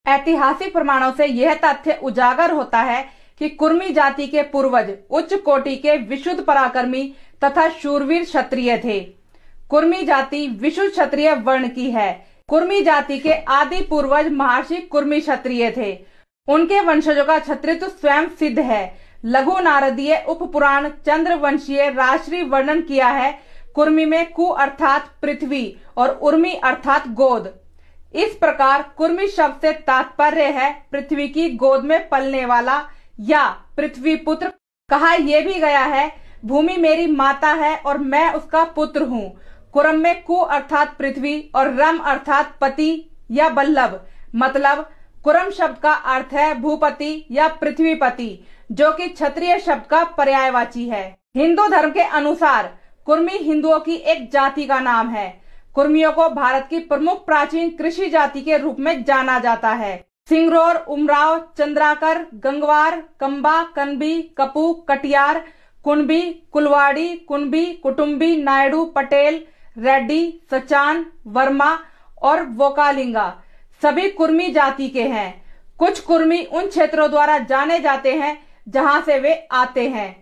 ऐतिहासिक प्रमाणों से यह तथ्य उजागर होता है कि कुर्मी जाति के पूर्वज उच्च कोटि के विशुद्ध पराक्रमी तथा शूरवीर क्षत्रिय थे। कुर्मी जाति विशुद्ध क्षत्रिय वर्ण की है। कुर्मी जाति के आदि पूर्वज महर्षि कुर्मी क्षत्रिय थे। उनके वंशजों का क्षत्रित्व स्वयं सिद्ध है। लघु नारदीय उपपुराण चंद्रवंशीय राजश्री वर्णन किया है। कुर्मी में कु अर्थात पृथ्वी और उर्मी अर्थात गोद। इस प्रकार कुर्मी शब्द से तात्पर्य है पृथ्वी की गोद में पलने वाला या पृथ्वी पुत्र। कहा यह भी गया है, भूमि मेरी माता है और मैं उसका पुत्र हूँ। कुरम में कु अर्थात पृथ्वी और रम अर्थात पति या बल्लभ। मतलब कुरम शब्द का अर्थ है भूपति या पृथ्वीपति, जो कि क्षत्रिय शब्द का पर्यायवाची है। हिंदू धर्म के अनुसार कुर्मी हिंदुओं की एक जाति का नाम है। कुर्मियों को भारत की प्रमुख प्राचीन कृषि जाति के रूप में जाना जाता है। सिंगरौर, उमराव, चंद्राकर, गंगवार, कंबा, कनबी, कपू, कटियार, कुणबी, कुलवाड़ी, कुणबी, कुटुंबी, नायडू, पटेल, रेड्डी, सचान, वर्मा और वोकालिंगा सभी कुर्मी जाति के हैं। कुछ कुर्मी उन क्षेत्रों द्वारा जाने जाते हैं जहां से वे आते हैं।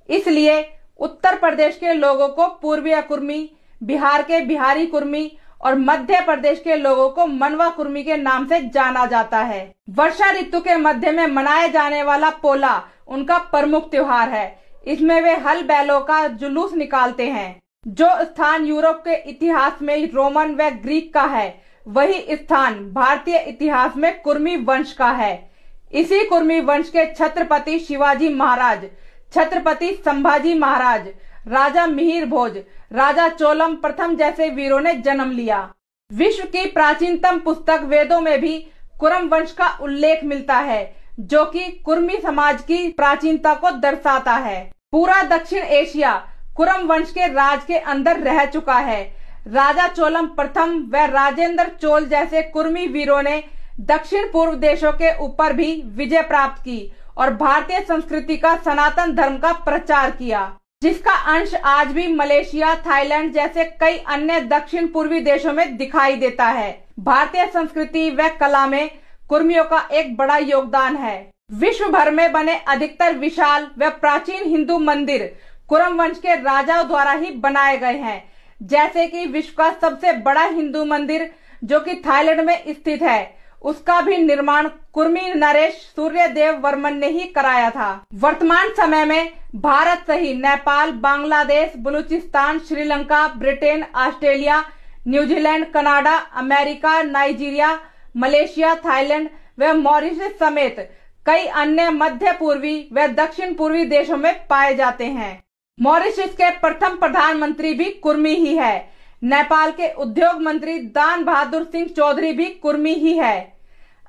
इसलिए उत्तर प्रदेश के लोगों को पूर्वीय कुर्मी, बिहार के बिहारी कुर्मी और मध्य प्रदेश के लोगों को मनवा कुर्मी के नाम से जाना जाता है। वर्षा ऋतु के मध्य में मनाए जाने वाला पोला उनका प्रमुख त्योहार है। इसमें वे हल बैलों का जुलूस निकालते हैं। जो स्थान यूरोप के इतिहास में रोमन व ग्रीक का है, वही स्थान भारतीय इतिहास में कुर्मी वंश का है। इसी कुर्मी वंश के छत्रपति शिवाजी महाराज, छत्रपति संभाजी महाराज, राजा मिहिर भोज, राजा चोलम प्रथम जैसे वीरों ने जन्म लिया। विश्व की प्राचीनतम पुस्तक वेदों में भी कुरम वंश का उल्लेख मिलता है, जो कि कुर्मी समाज की प्राचीनता को दर्शाता है। पूरा दक्षिण एशिया कुरम वंश के राज के अंदर रह चुका है। राजा चोलम प्रथम व राजेंद्र चोल जैसे कुर्मी वीरों ने दक्षिण पूर्व देशों के ऊपर भी विजय प्राप्त की और भारतीय संस्कृति का सनातन धर्म का प्रचार किया, जिसका अंश आज भी मलेशिया, थाईलैंड जैसे कई अन्य दक्षिण पूर्वी देशों में दिखाई देता है। भारतीय संस्कृति व कला में कुर्मियों का एक बड़ा योगदान है। विश्व भर में बने अधिकतर विशाल व प्राचीन हिंदू मंदिर कुरम वंश के राजाओं द्वारा ही बनाए गए हैं। जैसे कि विश्व का सबसे बड़ा हिंदू मंदिर जो कि थाईलैंड में स्थित है, उसका भी निर्माण कुर्मी नरेश सूर्यदेव वर्मन ने ही कराया था। वर्तमान समय में भारत सहित Nepal, Bangladesh, Balochistan, Sri Lanka, Britain, Australia, New Zealand, Canada, America, Nigeria, Malaysia, Thailand व मॉरिशस समेत कई अन्य मध्य पूर्वी व दक्षिण पूर्वी देशों में पाए जाते हैं। मॉरिशस के प्रथम प्रधानमंत्री भी कुर्मी ही है। नेपाल के उद्योग मंत्री दान बहादुर सिंह चौधरी भी कुर्मी ही है।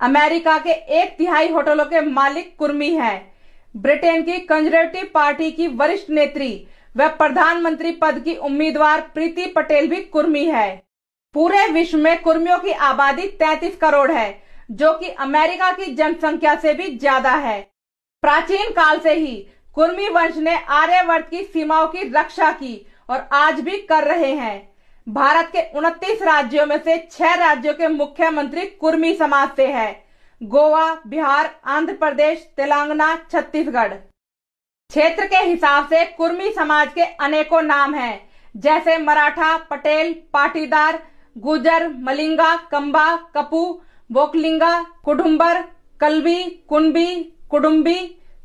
अमेरिका के 1/3 होटलों के मालिक कुर्मी हैं। ब्रिटेन की कंजर्वेटिव पार्टी की वरिष्ठ नेत्री व प्रधानमंत्री पद की उम्मीदवार प्रीति पटेल भी कुर्मी है। पूरे विश्व में कुर्मियों की आबादी 33 करोड़ है, जो कि अमेरिका की जनसंख्या से भी ज्यादा है। प्राचीन काल से ही कुर्मी वंश ने आर्यवर्त की सीमाओं की रक्षा की और आज भी कर रहे हैं। भारत के 29 राज्यों में से 6 राज्यों के मुख्यमंत्री कुर्मी समाज से है। गोवा, बिहार, आंध्र प्रदेश, तेलंगाना, छत्तीसगढ़। क्षेत्र के हिसाब से कुर्मी समाज के अनेकों नाम हैं, जैसे मराठा, पटेल, पाटीदार, गुजर, मलिंगा, कंबा, कपू, बोकलिंगा, कुडुम्बर, कलबी, कुणबी, कुडुम्बी,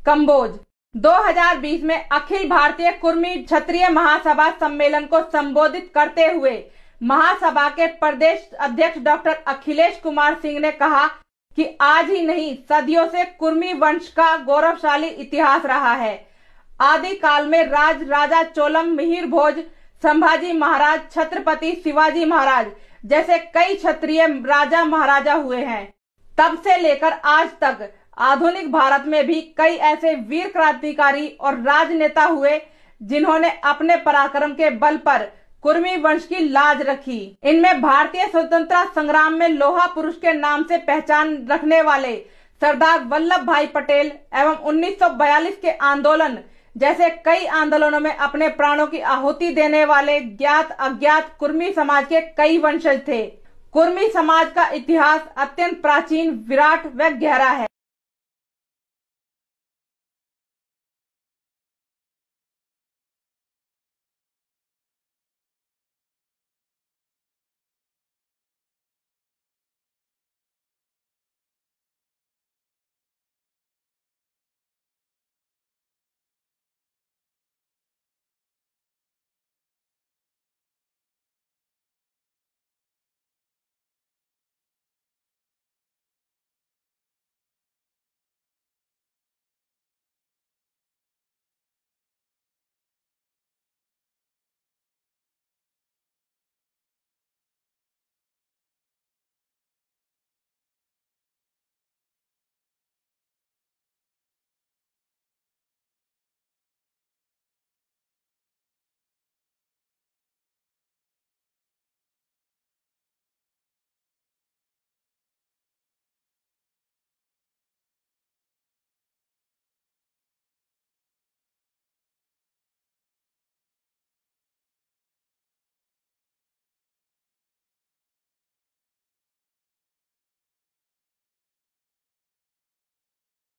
कंबोज। 2020 में अखिल भारतीय कुर्मी क्षत्रिय महासभा सम्मेलन को संबोधित करते हुए महासभा के प्रदेश अध्यक्ष डॉक्टर अखिलेश कुमार सिंह ने कहा कि आज ही नहीं, सदियों से कुर्मी वंश का गौरवशाली इतिहास रहा है। आदि काल में राजा चोलम, मिहिर भोज, संभाजी महाराज, छत्रपति शिवाजी महाराज जैसे कई क्षत्रिय राजा महाराजा हुए हैं। तब से लेकर आज तक आधुनिक भारत में भी कई ऐसे वीर क्रांतिकारी और राजनेता हुए जिन्होंने अपने पराक्रम के बल पर कुर्मी वंश की लाज रखी। इनमें भारतीय स्वतंत्रता संग्राम में लोहा पुरुष के नाम से पहचान रखने वाले सरदार वल्लभ भाई पटेल एवं 1942 के आंदोलन जैसे कई आंदोलनों में अपने प्राणों की आहुति देने वाले ज्ञात अज्ञात कुर्मी समाज के कई वंशज थे। कुर्मी समाज का इतिहास अत्यंत प्राचीन, विराट व गहरा है।